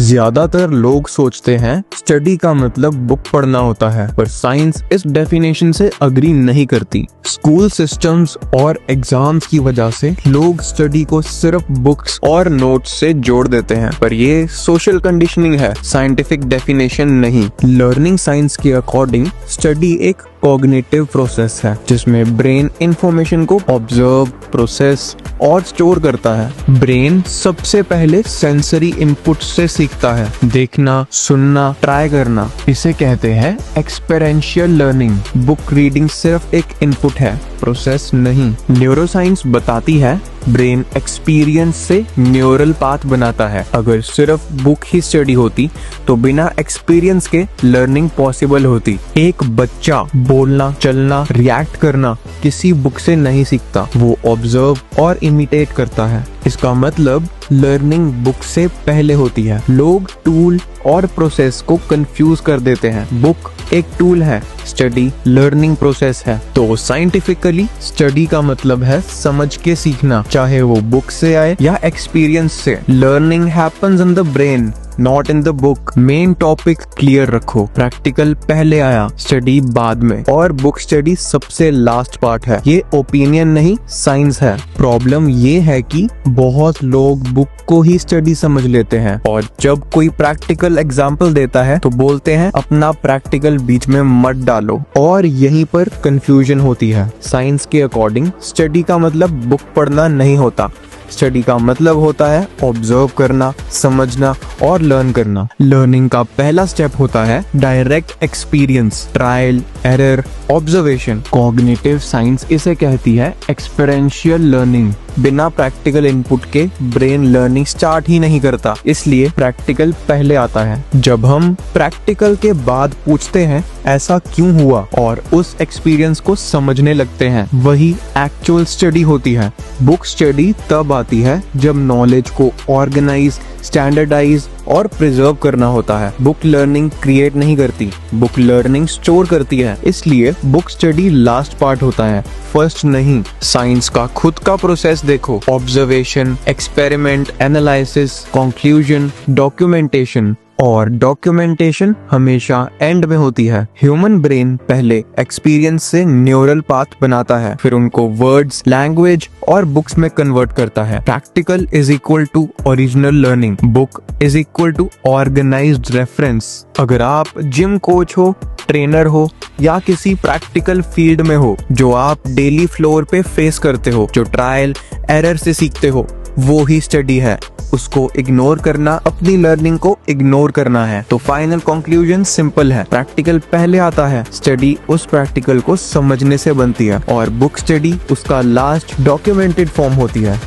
ज्यादातर लोग सोचते हैं स्टडी का मतलब बुक पढ़ना होता है, पर साइंस इस डेफिनेशन से अग्री नहीं करती। स्कूल सिस्टम्स और एग्जाम्स की वजह से लोग स्टडी को सिर्फ बुक्स और नोट्स से जोड़ देते हैं, पर ये सोशल कंडीशनिंग है, साइंटिफिक डेफिनेशन नहीं। लर्निंग साइंस के अकॉर्डिंग स्टडी एक कॉग्निटिव प्रोसेस है जिसमें ब्रेन इंफॉर्मेशन को ऑब्जर्व, प्रोसेस और स्टोर करता है। ब्रेन सबसे पहले सेंसरी इनपुट से सीखता है, देखना, सुनना, ट्राई करना। इसे कहते हैं एक्सपेरिएंशियल लर्निंग। बुक रीडिंग सिर्फ एक इनपुट है, प्रोसेस नहीं। न्यूरोसाइंस बताती है ब्रेन एक्सपीरियंस से न्यूरल पाथ बनाता है। अगर सिर्फ बुक ही स्टडी होती तो बिना एक्सपीरियंस के लर्निंग पॉसिबल होती। एक बच्चा बोलना, चलना, रिएक्ट करना किसी बुक से नहीं सीखता, वो ऑब्जर्व और इमिटेट करता है। इसका मतलब लर्निंग बुक से पहले होती है। लोग टूल और प्रोसेस को कंफ्यूज कर देते हैं। बुक एक टूल है, स्टडी लर्निंग प्रोसेस है। तो साइंटिफिकली स्टडी का मतलब है समझ के सीखना, चाहे वो बुक से आए या एक्सपीरियंस से। Learning happens in the brain, not in the book. Main topic clear रखो, प्रैक्टिकल पहले आया, स्टडी बाद में, और बुक स्टडी सबसे लास्ट पार्ट है। ये ओपिनियन नहीं, साइंस है। प्रॉब्लम ये है कि बहुत लोग बुक को ही स्टडी समझ लेते हैं और जब कोई प्रैक्टिकल एग्जाम्पल देता है तो बोलते हैं अपना प्रैक्टिकल बीच में मत डालो, और यहीं पर कंफ्यूजन होती है। साइंस के अकॉर्डिंग स्टडी का मतलब बुक पढ़ना नहीं होता। स्टडी का मतलब होता है ऑब्जर्व करना, समझना और लर्न करना। लर्निंग का पहला स्टेप होता है direct experience, trial, error, observation. Cognitive science इसे कहती है एक्सपेरिएंशियल लर्निंग। बिना प्रैक्टिकल इनपुट के ब्रेन लर्निंग स्टार्ट ही नहीं करता, इसलिए प्रैक्टिकल पहले आता है। जब हम प्रैक्टिकल के बाद पूछते हैं ऐसा क्यों हुआ और उस एक्सपीरियंस को समझने लगते हैं, वही एक्चुअल स्टडी होती है। बुक स्टडी तब आती है जब नॉलेज को ऑर्गेनाइज, स्टैंडर्डाइज और प्रिजर्व करना होता है। बुक लर्निंग क्रिएट नहीं करती, बुक लर्निंग स्टोर करती है। इसलिए बुक स्टडी लास्ट पार्ट होता है, फर्स्ट नहीं। साइंस का खुद का प्रोसेस देखो, observation, experiment, analysis, conclusion, documentation. और डॉक्यूमेंटेशन हमेशा एंड में होती है। ह्यूमन ब्रेन पहले एक्सपीरियंस से न्यूरल पाथ बनाता है, फिर उनको वर्ड्स, लैंग्वेज और बुक्स में कन्वर्ट करता है। Practical is equal to original learning, book is equal to organised reference. अगर आप जिम कोच हो, ट्रेनर हो या किसी प्रैक्टिकल फील्ड में हो जो आप डेली फ्लोर पे फेस करते हो, जो ट्रायल एरर से सीखते हो, वो ही स्टडी है। उसको इग्नोर करना अपनी लर्निंग को इग्नोर करना है। तो फाइनल कंक्लूजन सिंपल है, प्रैक्टिकल पहले आता है, स्टडी उस प्रैक्टिकल को समझने से बनती है और बुक स्टडी उसका लास्ट डॉक्यूमेंटेड फॉर्म होती है।